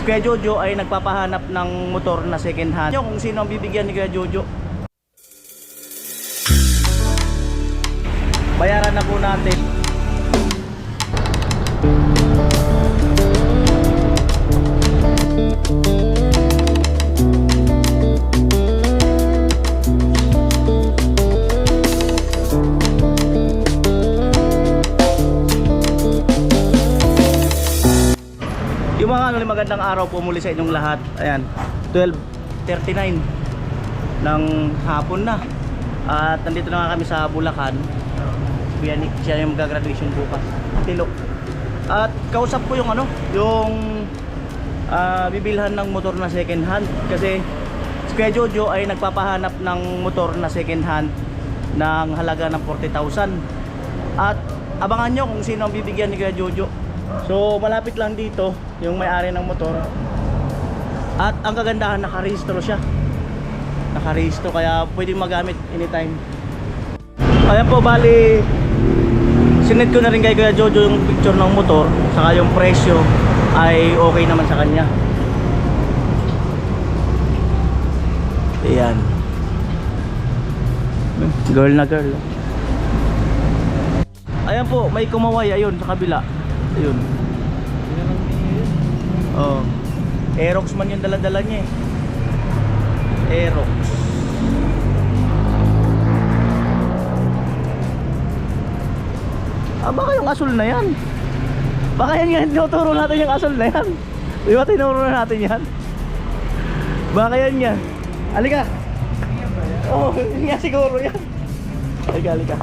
Kuya Jojo ay nagpapahanap ng motor na second hand. Kung sino ang bibigyan ni Kuya Jojo. Bayaran na po natin. Yung mga magandang araw po muli sa inyong lahat. Ayan, 12:39 ng hapon na. At nandito na nga kami sa Bulacan. Siya yung mag-graduation bukas. Tilo. At kausap ko yung bibilhan ng motor na second hand. Kasi si Kuya Jojo ay nagpapahanap ng motor na second hand ng halaga ng 40,000. At abangan nyo kung sino ang bibigyan ni Kuya Jojo. So malapit lang dito yung may-ari ng motor. At ang kagandahan, nakarehistro siya. Nakarehistro kaya pwedeng magamit anytime. Ayan po, bali sinend ko na rin kay Kuya Jojo yung picture ng motor, saka yung presyo ay okay naman sa kanya. Ayan. Girl na girl. Ayan po, may kumaway ayun sa kabila. Ayun. Oh. Aerox man yung dala-dala niya eh. Aerox. Baka yung asul na yan. Baka yan nga, tinuturo natin yung asul na yan. Di ba tinuro na natin yan? Baka yan nga. Halika. Oo, yun nga siguro yan. Halika, halika.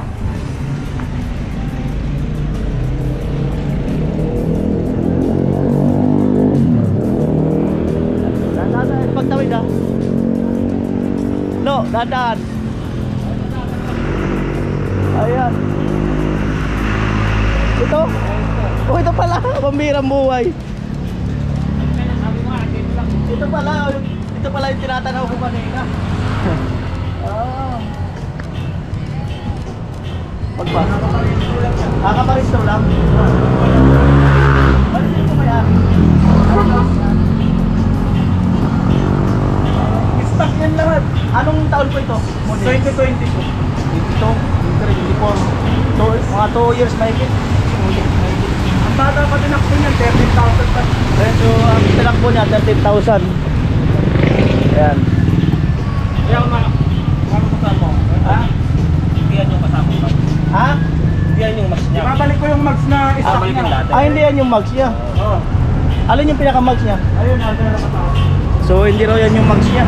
Pagtawid ha. No, dadaan. Ayan. Ito? Oh, ito pala, pambirang buhay. Ito pala yung tinatanaw ko kanina. Magpa? Kakaparisto lang. Ano sino ko mayari? Stock yan lahat. Anong taon po ito? 2022. Ito, 2024. Mga 2 years mahigit. Ang bata pa tinakbo niyan, 13,000 pa. So, ang tinakbo niya, 13,000. Ayan. Kaya ano kasama? Ha? Hindi yan yung kasama ko. Ha? Hindi yan yung mags niya. Ibabalik ko yung mags na stock niya. Hindi yan yung mags niya. Oo. Alin yung pinaka-mags niya? Ayun, ano na kasama. So, hindi raw yan yung mags niya.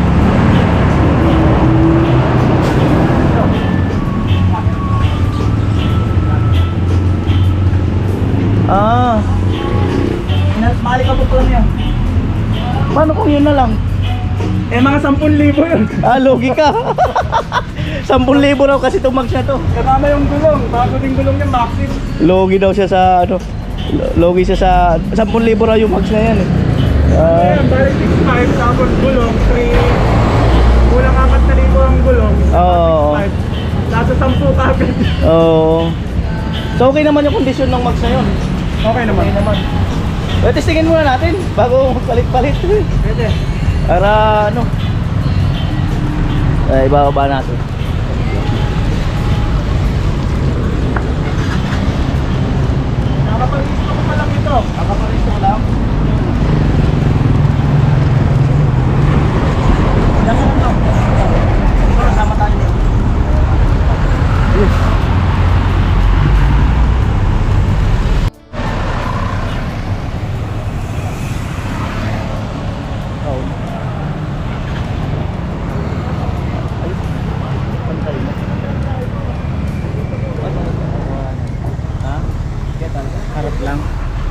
Mali ka po lang yan. Paano kung yun na lang? Eh mga 10,000 yun. Logi ka. 10,000 raw kasi itong mags na to. Kasama yung gulong. Bago din gulong yung maxim. Logi daw siya sa logi siya sa 10,000 raw yung mags na yan eh. Balik 6,500 tapos gulong 3. Kulang 4,000 ang gulong. Oo. Nasa 10 kapit. Oo. So okay naman yung kondisyon ng mags na yun. Okay naman. Okay naman. Testingin muna natin bago magpalit-palit. Pwede. Para ibababa natin. Nakapalisto ko pa lang ito. Nakapalisto ko lang. Sama tayo.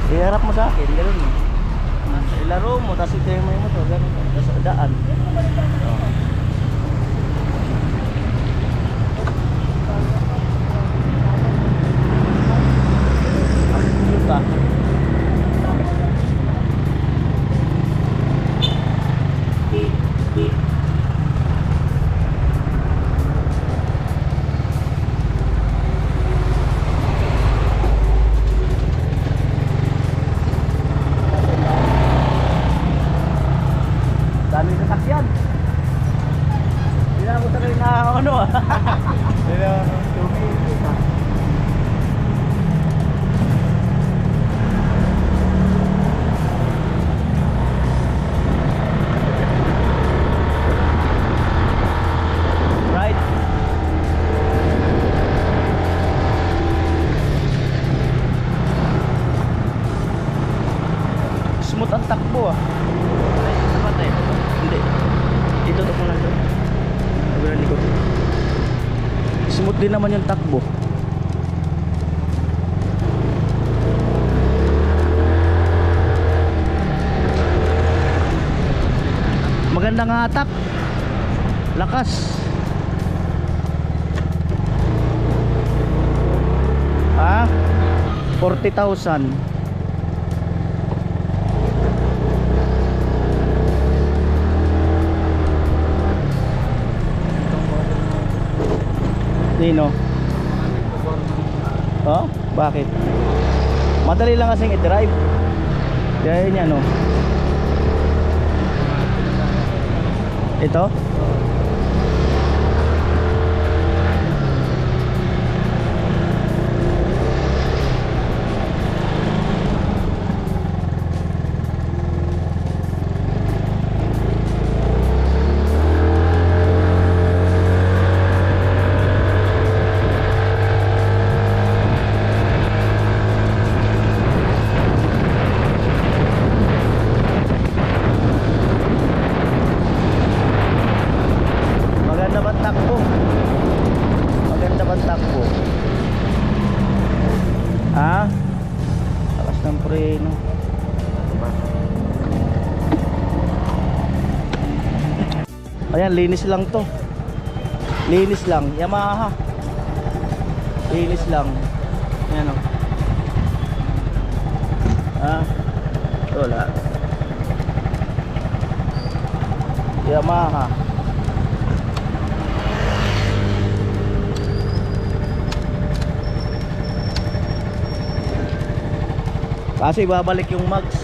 Iharap mo sa akin, gano'n mo. Ilaro mo, tapos ito yung motor, gano'n. Tapos daan. Ito. Smooth ang takbo ah. Hindi. Ito to lang to. Kabilang likod. Smooth din naman yung takbo. Magandang hatak. Lakas. Ah, 40,000. Nino? Oh, bakit? Madali lang kasing i-drive. Kaya yun yan, no? Ito? Maganda ba takbo? Maganda ba takbo? Ha? Lakas ng preno. Ayan, linis lang to. Linis lang, Yamaha. Linis lang. Ayan o. Ha? Wala. Yamaha. Kasi babalik yung mags.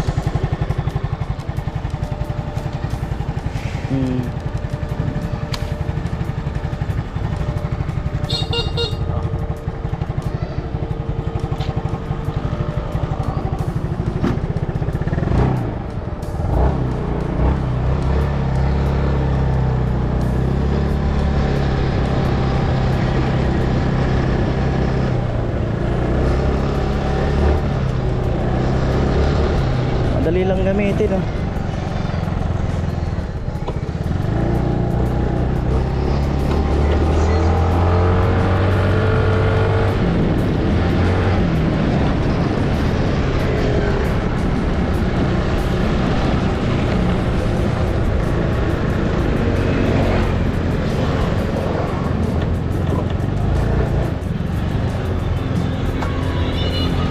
Madali lang gamitin, oh.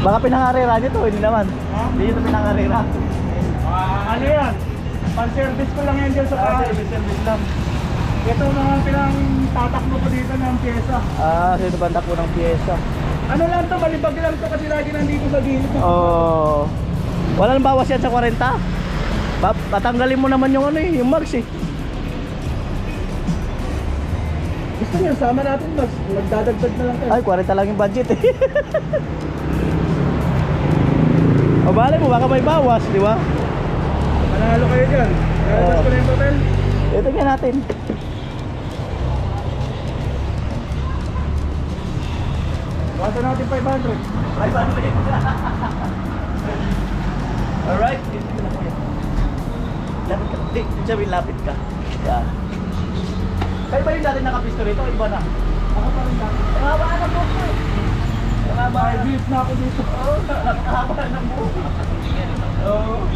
Baka pinangarera nyo to, hindi naman. Hindi nyo to pinangarera. Ano yan? Pan-service ko lang yan dyan sa bahay. Service lang. Ito mga pinang tatakbo ko dito ng pyesa. Ah, sino banda po ng pyesa? Ano lang to, malibag lang to kasi lagi nandito sa gilid. Oh. Wala nang bawas yan sa 40. Patanggalin mo naman yung ano eh, yung mags eh. Gusto niyo, sama natin mas magdadagdag na lang tayo. Ay, 40 lang yung budget eh. O bale mo, baka may bawas, di ba? Manalo kayo dyan. Kaya ko na yung papel. Ito nga natin. Basta natin 500. 500. Alright. Lapit ka. Di, sabihin lapit ka. Yan. Kaya ba yung dati nakapisto rito? Iba na. Ako pa rin dati. Haba na po ko eh. Haba May beef na ako dito. Oo, nakakahaba ng buhok. Oo.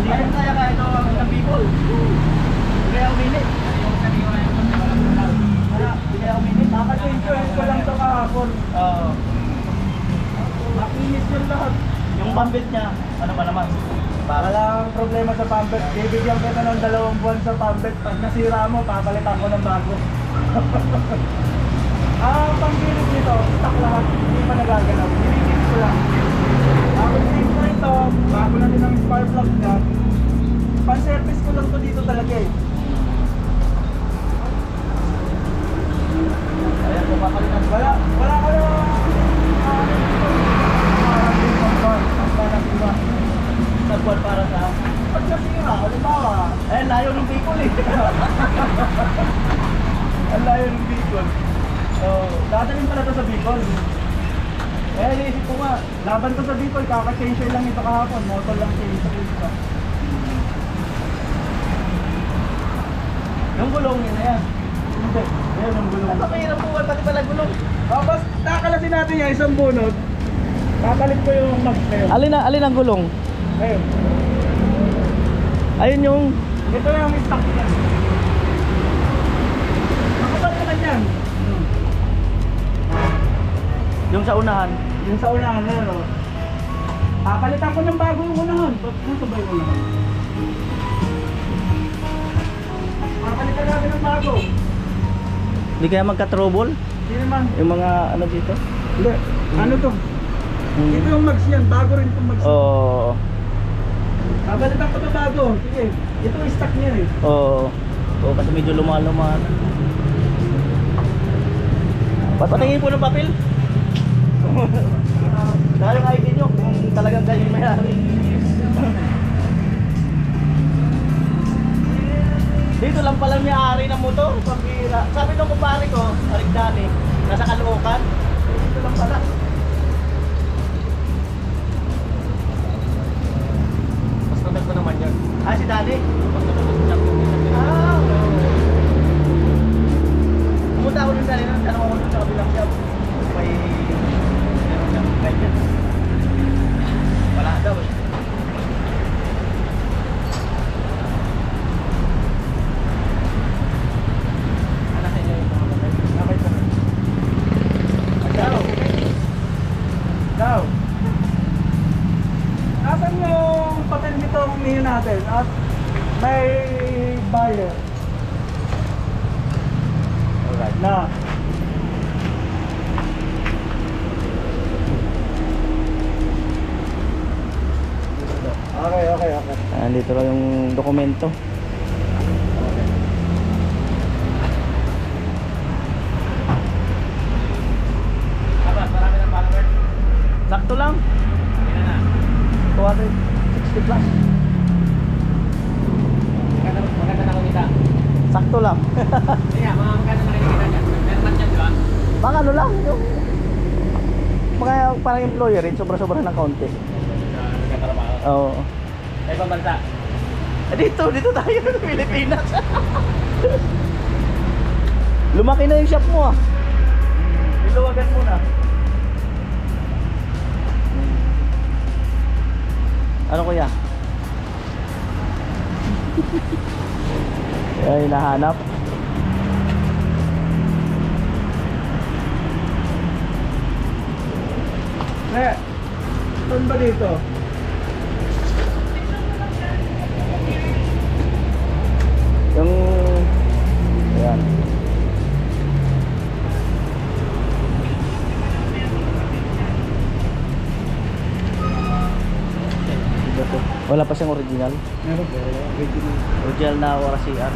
Hindi kaya kahit ang people. Hindi kaya uminit. Hindi kaya uminit. Nakaka-influence ko lang ito kahapon. Oo. Makinis yun lahat. Yung pambit niya, ano ba naman? Walang problema sa pambet. Bibigyan kita ng 2 buwan sa pambet. Pag nasira mo, papalitan ko ng bago. Ang panggilit nito, stock lahat. Hindi pa nagagalaw. Nililip ko lang. Ako same na ito. Bago na din ang spark plug niya. Pan-service ko lang to dito talaga eh. Ayan, kumapalitan. Wala kayo. Parang din pang-bar. Ang parang iba. Nagbuwan para sa... Pag nasira, halimbawa. Eh, layo ng Bicol eh. Ang layo ng Bicol. So, Dadalhin pala ito sa Bicol. eh, naisip ko nga, Laban to sa dito, kaka-change lang ito kahapon. Motor lang change sa isa. Yung gulong yun na yan. Hindi, yan ang gulong. Ano mahirap po, pati pala gulong. Tapos, nakalasin natin yan, isang bunot. Kakalit ko yung mag ngayon. Alin ang gulong? Ayun. Ayun yung... Ito yung stock niya. Makapal naman yan. Yung sa unahan. Yung sa unahan na yun, palitan ko ng bago yung unahan. Ito ba yung unahan? Papalitan namin ng bago. Hindi kaya magka-trouble? Hindi naman. Yung mga ano dito? Hindi. Ano to? Ito yung mags yan. Bago rin itong mags. Oo. Papalitan ko na bago. Sige. Ito yung stock niya eh. Oo. Oo, kasi medyo lumal-lumal. Patingin po ng papel. Saka yung ID nyo kung talagang kayo yung may-ari. Dito lang pala may-ari ng motor, pambira. Sabi nung kumpare ko, Arik Dani, nasa Caloocan. Dito lang pala. Mas naman ko naman yun. Ah, si Dani? Mas naman ko Ah, pumunta ako dun Dani, tanong ako dun sa kabilang shop. May ganyan. Wala daw eh. Daw. Nasaan yung papel nitong niyo natin? At may buyer. Alright. Na. Okay. Dito lang yung dokumento. Marami ng followers. Sakto lang. Ilan na? 260 plus. Maganda na kumita. Sakto lang. Kaya, mga maganda na kinikita dyan. Meron man dyan, di ba? Mga ano lang yung mga parang employer rin, sobra-sobra ng kaunti. Nagkatrabaho. Oo. Sa ibang bansa. Dito tayo sa Pilipinas. Lumaki na yung shop mo ah. Niluwagan mo na. Ano kuya? Ay, nahanap. Saan ba dito? Yung... Ayan. Wala pa siyang original. Meron po. Original. Original na warasian.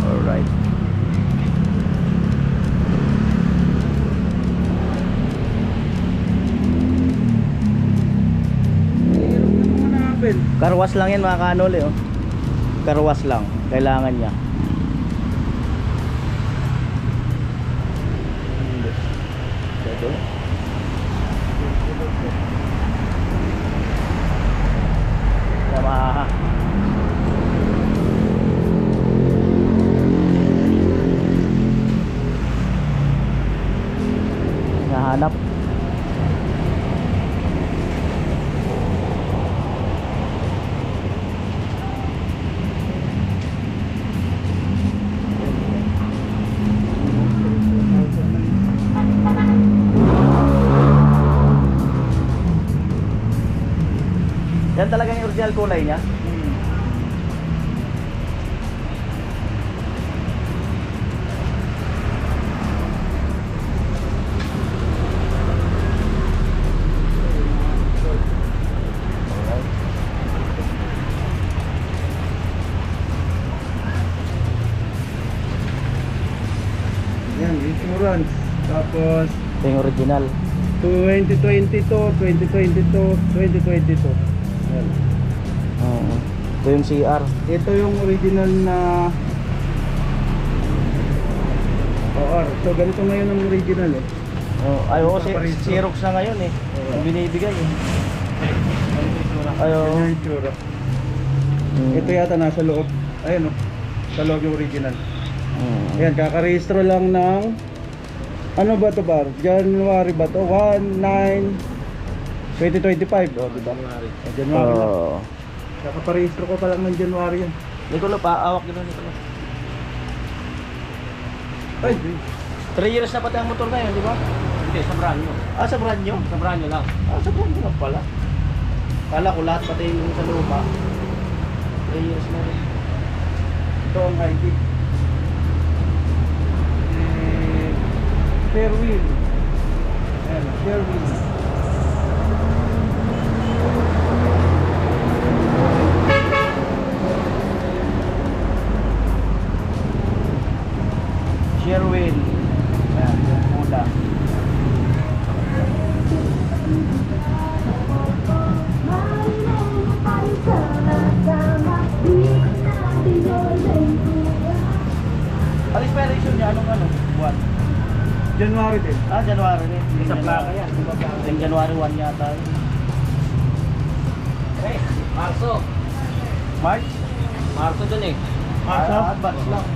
Alright. Karwas lang yan mga kanole oh. Karwas lang. Kailangan niya. Ito. Yamaha. Nahanap. Yan talaga yung original kulay niya. Yan, insurance. Tapos, Ito yung original. 2022, 2022, 2022. Ayan. Oo. Ito yung CR. Ito yung original na OR. So ganito ngayon ang original eh. Oh, ay, oo, Paparito. Xerox na ngayon eh. Oo. Ang binibigay eh. Ay, oo. Ganyan yung tsura. Mm. Ito yata nasa loob. Ayun oh. Sa loob yung original. Mm. Ayan, kakarehistro lang ng ano ba to bar? January ba to? 1/9/2025. Oh, diba? January na. Oo. Kakaparehistro ko pa lang ng January yan. Nicolo, paawak yun, Nicolo. Ay, 3 years na pati ang motor na yun, di ba? Hindi, sa brand nyo. Ah, sa brand nyo? Sa brand nyo lang. Ah, sa brand nyo lang pala. Kala ko lahat pati yung sa luma. 3 years na rin. ito ang ID. Fair wheel. Ayan, fair wheel. Sherwin. Ayan, yung pula. Ang expiration niya, anong buwan? January din. Ah, January rin. Isa plaka yan. Yung January 1 yata. Eh, Marso. March? Marso dun eh. Marso? Ah, advance lang.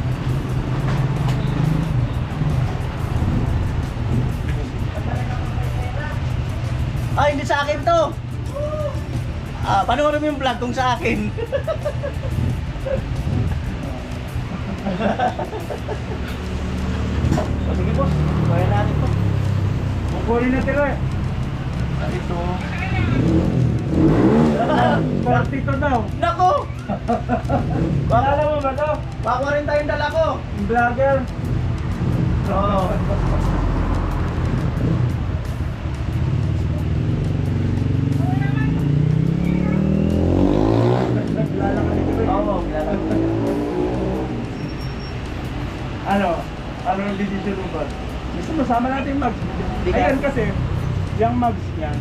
Ah, hindi sa akin to. Ah, panoorin mo yung vlog kung sa akin. O, sige boss, kaya natin to. Kukunin na tira eh. Ah, ito. 42 daw. Nako! Pakala mo ba to? Pakuha rin tayong dala ko. Yung vlogger. Oo. Oo, Ano? Ano ang decision mo ba? Gusto mo sama natin yung mags? Di ka- Ayan kasi, yung mags niyan,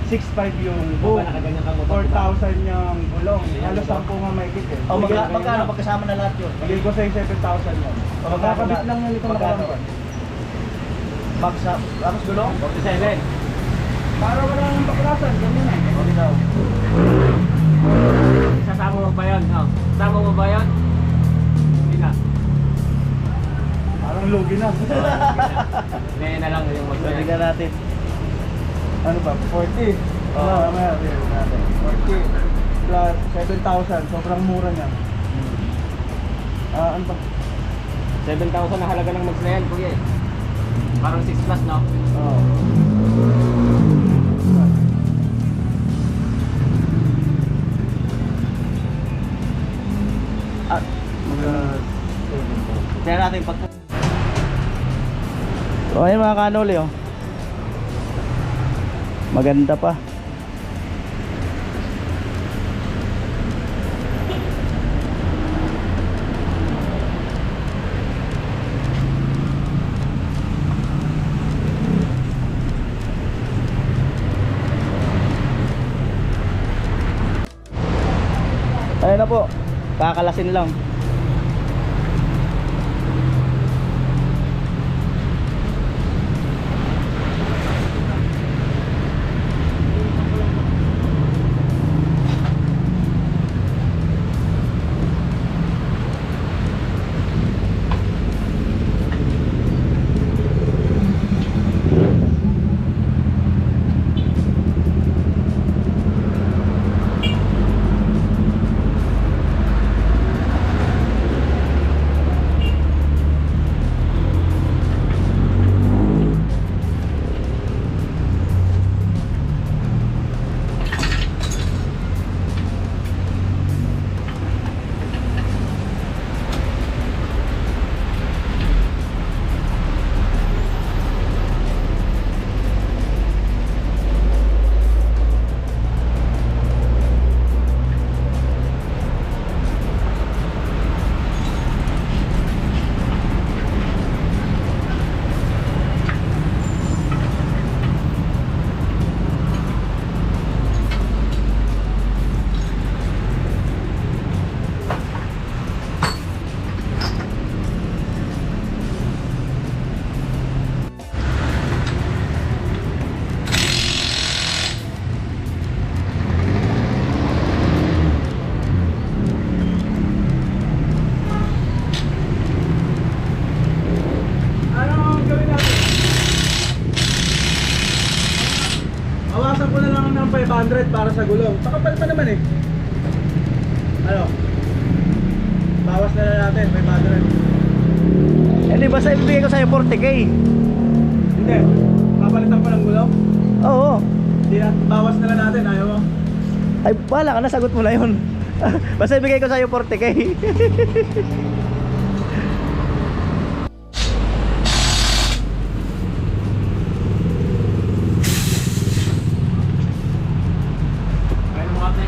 6.5 yung boom, nakaganyan kang motor. 4,000 yung gulong. Halos 10 nga may kit eh. Oh, magkano magkasama na lahat yun? Bigay ko sa'yo 7,000 yun. O, Magkakabit lang yun itong magkano? nakaraan. Magsa, tapos gulong? 47. Para walang baklasan, ganyan eh. O, ikaw. Sasama mo ba yun? Oh. Sasama mo ba yun? Hindi na. Parang lugi na. Ngayon na lang yung So, mag-brand. tingnan natin. Ano ba? 40. Oo. Mamaya, tingnan natin. 40 plus 7,000. Sobrang mura niya. Ano ba? 7,000 na halaga ng mags na yan, kuya eh. Parang 6 plus, no? Oo. Ah, tingnan natin pag... O, ayun mga kanoli, oh. Maganda pa. Ayun na po, kakalasin lang. sa gulong. Pakapal pa naman eh. Ano? Bawas na lang natin, 500. Eh di ba sa ibigay ko sa'yo 40k? Hindi. Papalitan pa ng gulong. Oo. Hindi na, bawas na lang natin, ayaw mo. Ay, wala ka na, sagot mo na yun. Basta ibigay ko sa'yo 40k. Kaya mo kapne.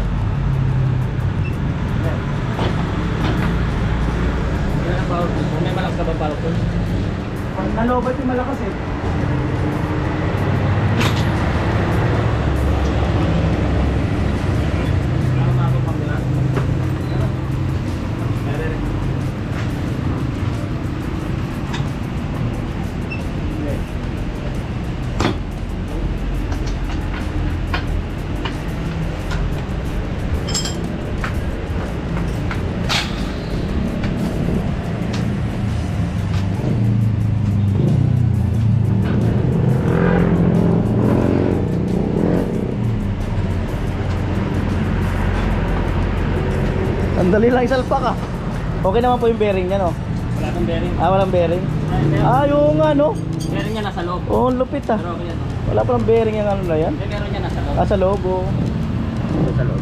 Kaya na power tool. Kung may malakas ka bang power tool? Pag nalobat yung malakas eh. Ano na ako pang nila? Meron. Sandali lang, isalpak ka. Okay naman po yung bearing niya, no? Wala kang bearing. Ah, walang bearing. Ah, Ah, yung ano? bearing niya nasa loob. Oo, lupit ah. Pero okay yan. Wala palang bearing yung ano na yan. Yung meron niya nasa loob. Ah, sa loob, oh. Sa loob.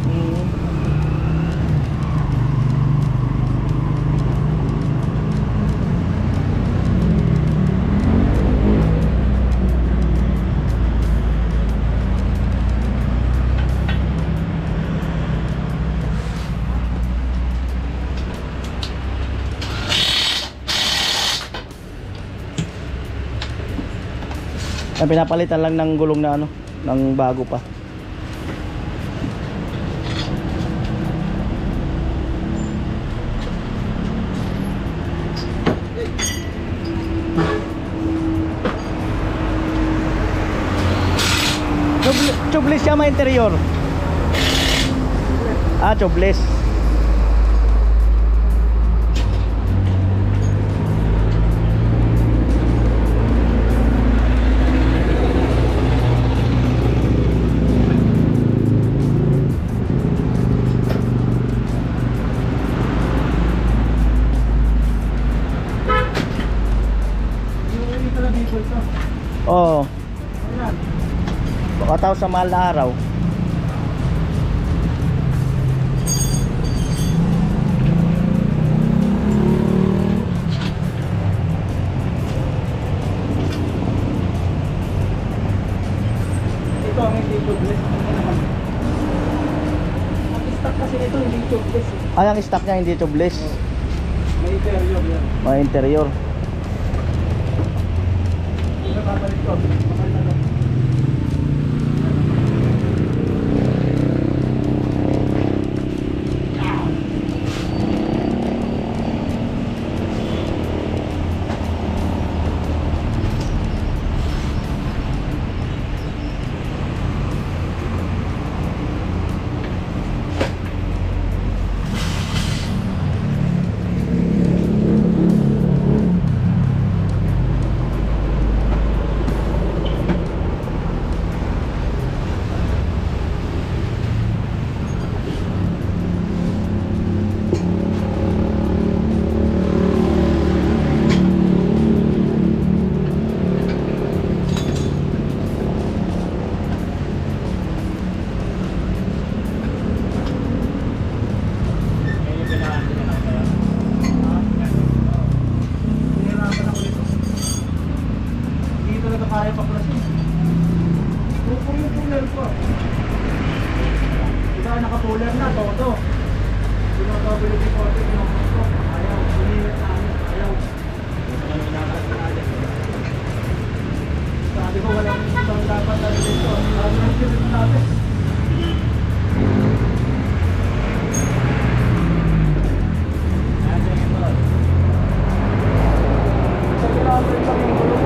Ang pinapalitan lang ng gulong na ano, ng bago pa. Tubeless siya, may interior. Ah, tubeless. Yung ito na dito ito. Oo. Ayan. Baka tao sa mahal na araw. Ito ang hindi tubeless. Ano naman? Ang stock kasi nito hindi tubeless eh. Ay, ang stock niya hindi tubeless. May interior yan. May interior. Ito papalit ko. Papalit na to. Kaya yung pinaka kaya. Hinirapan ako nito. Hindi talaga kaya paklasin. Rupong yung puller ko. Diba naka-puller na, todo. Pinaka-ability ko ito, pinaka-puller ko. Ayaw, hinihirit namin. Ayaw. Sabi ko walang isang dapat na rin ito. Sabi ng spirit natin. Sa kilometer lang yung gulong.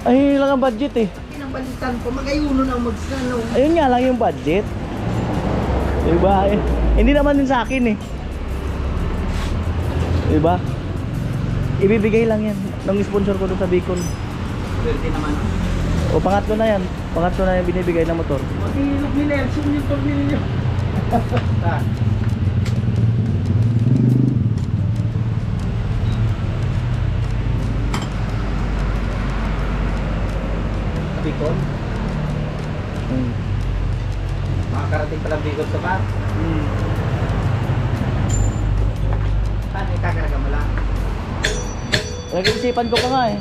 Ay, yun lang ang budget eh. Pinabalitan ko, magayuno na magsano. Ayun nga lang yung budget. Diba? Eh, hindi naman din sa akin eh. Diba? Ibibigay lang yan ng sponsor ko doon sa Bicol. Swerte naman. O pangatlo na yan. Pangatlo na yung binibigay na motor. Matilog ni Nelson yung tornilyo. Ah. Bicol? Hmm. Makakarating pala Bicol sa bar. Paano ikakarga mo lang? Nag-iisipan ko pa nga eh.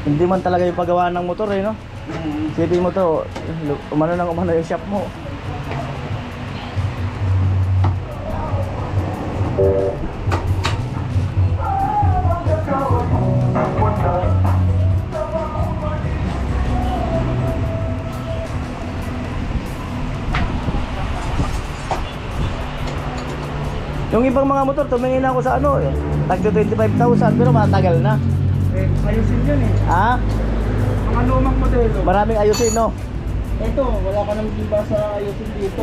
Hindi man talaga yung paggawa ng motor eh, no? Sipin mo to, umano nang umano yung shop mo. Yung ibang mga motor, tumingin ako sa ano eh, tagto 25,000 pero matagal na. Eh, ayusin yun eh. Ha? Mga lumang modelo. Maraming ayusin, no? Ito, wala ka nang iba sa ayusin dito.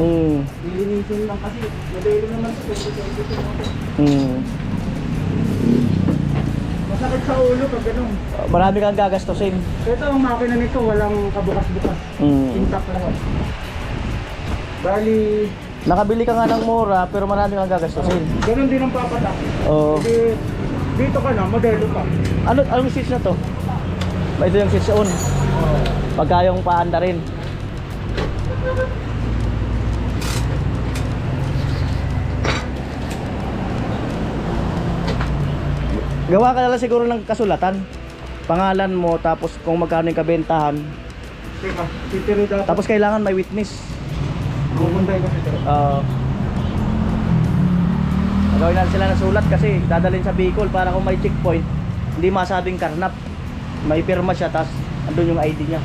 Lilinisin lang kasi. Modelo naman sa 2022. Masakit sa ulo pag ganun. Marami kang gagastusin. Ito, ang makina nito, walang kabukas-bukas. Intact lang. Bali, Nakabili ka nga ng mura pero marami kang gagastusin. ganun din ang papatak. Oo. Kasi dito ka na, modelo pa. Anong switch na to? Ito yung switch on. Pagka yung paanda rin. Gawa ka na lang siguro ng kasulatan. Pangalan mo, tapos kung magkano yung kabentahan. Diba? Titiro dapat. Tapos kailangan may witness. Pupunta ko dito. Gawin natin sila ng sulat kasi dadalhin sa Bicol para kung may checkpoint, hindi masabing karnap. May pirma siya, tapos andun yung ID niya.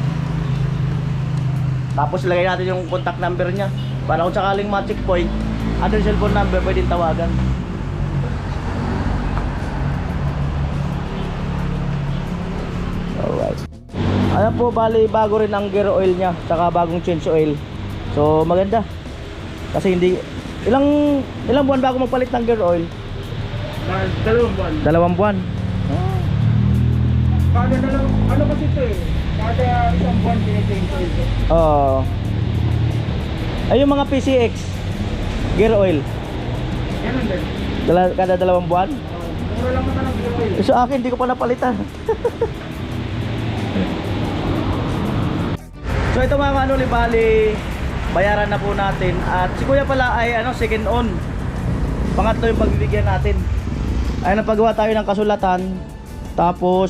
Tapos lagay natin yung contact number niya para kung sakaling ma-checkpoint, andun yung cellphone number, pwedeng tawagan. Alright. Ayan po, bali bago rin ang gear oil niya, saka bagong change oil. So maganda. Kasi hindi ilang buwan bago magpalit ng gear oil? 2 buwan. 2 buwan. Kada ano kasi ito eh. Kada isang buwan pinag-change oil ko. Oo. Ay yung mga PCX gear oil, Ganun din. kada 2 buwan. Mura lang naman ang gear oil. Sa akin hindi ko pa napalitan. So ito mga kanuli, bali bayaran na po natin. At si kuya pala ay second on. Pangatlo yung pagbibigyan natin. Ay napagawa tayo ng kasulatan. Tapos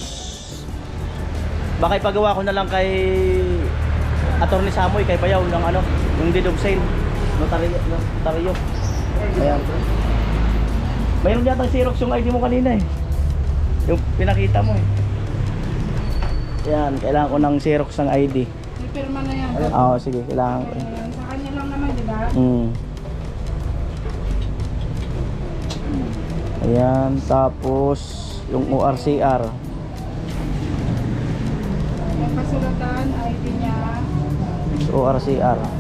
baka ipagawa ko na lang kay Attorney Samoy, kay Bayaw ng yung deed of sale. Notaryo. Ayan. Mayroon yata Xerox yung ID mo kanina eh. Yung pinakita mo eh. Ayan, kailangan ko ng Xerox ng ID. May pirma na yan. Oo, sige, kailangan ko. Sa kanya lang naman, di ba? Ayan, tapos yung ORCR. Yung kasulatan, ID niya. ORCR. Yung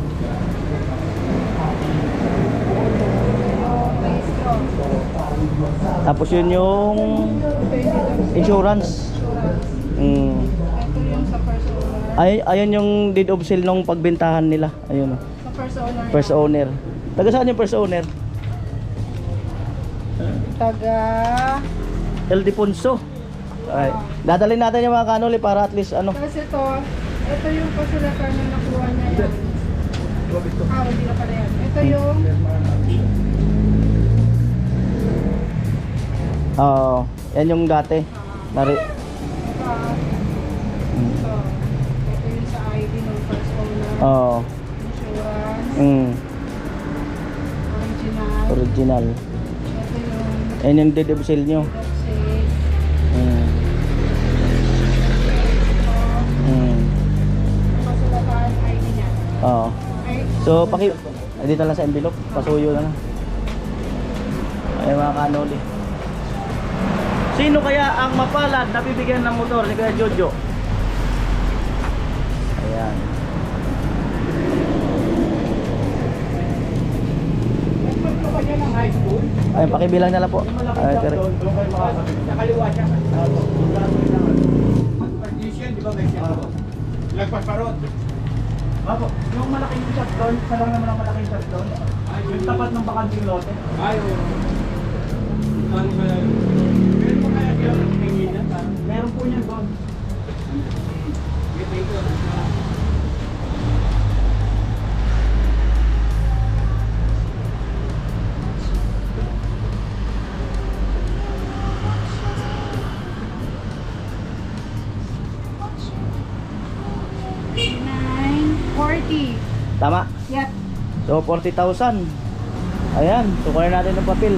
registro. Tapos yun yung insurance. Ito yung sa first owner. Ayun yung deed of sale nung pagbentahan nila. Ayun. Sa first owner. First owner. Taga saan yung first owner? Taga... El Deponso. Ay, dadalhin natin yung mga kanuli para at least Kasi ito yung kasulatan na nakuha niya yan. Hindi na pala yan. Ito yung... yan yung dati. Ito yung sa ID ng first owner. Insurance. Original. Original. Ito yung Yan yung deed of sale nyo. deed of sale. Oo. Okay? So, dito lang sa envelope. Pasuyo na lang. Ay, mga kanoli. Sino kaya ang mapalad na bibigyan ng motor ni Kuya Jojo? Ayan. Nagpunta ka niya ng high school. Ayun, pakibilang na lang po. Yung malaking Ay, shop correct. doon, doon kayo makakabit. Sa kaliwa siya. Opo. Yung gagawin naman. Mag-partition, di ba may siya? Lagpas pa ron. Opo. Yung malaking shop doon, isa lang naman ang malaking shop doon. Yung tapat ng bakanting lote. Ay, oo. Saan ba yan? Meron po kaya yung tingin niya? Meron po niyan doon. $940. Tama. Yep. So, 40,000. Ayan. So, kunin natin ng papel.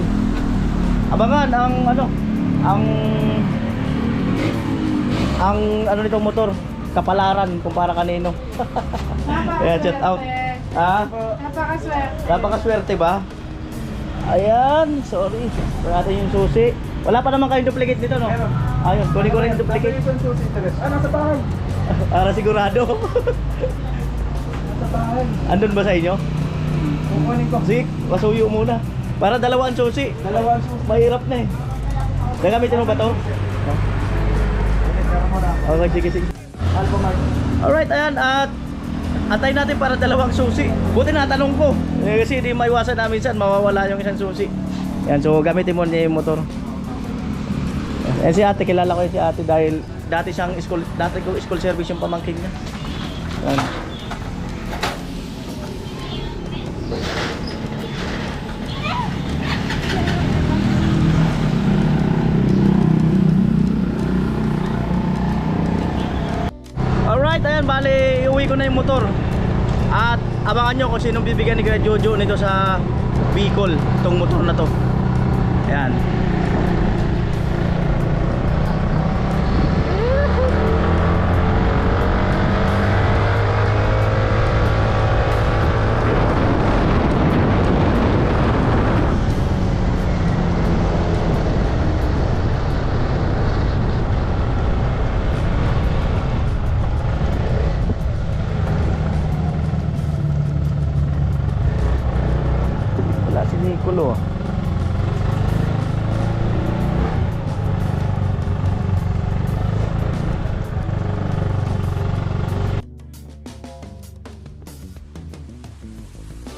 Abangan ang ano nitong motor. Kapalaran kung para kanino. Ayan, shout out. Ah, Napakaswerte. napakaswerte ba? Ayan, sorry. Kunin natin yung susi. Wala pa naman kayong duplicate dito, no? Meron. Ayun, kunin ko rin yung duplicate. Nasa bahay. Para sigurado. Nasa bahay. Andun ba sa inyo? Kukunin ko. Sige, pasuyo muna. Para dalawa ang susi. Dalawang susi. Mahirap na eh. Gagamitin mo ba to? Meron mo na. Okay, sige, sige. Alphamart. Alright, ayan. At antay natin para dalawang susi. Buti na tanong ko. Kasi di maiwasan na minsan mawawala yung isang susi. Yan, so gamitin mo niya yung motor. Yan si ate, kilala ko yun si ate dahil dati ko school service yung pamangkin niya. Yan. Alright, ayan, bali iuwi ko na yung motor. At abangan nyo kung sinong bibigyan ni Kuya Jojo nito sa Bicol, itong motor na to. Ayan. Wala si Nicolo.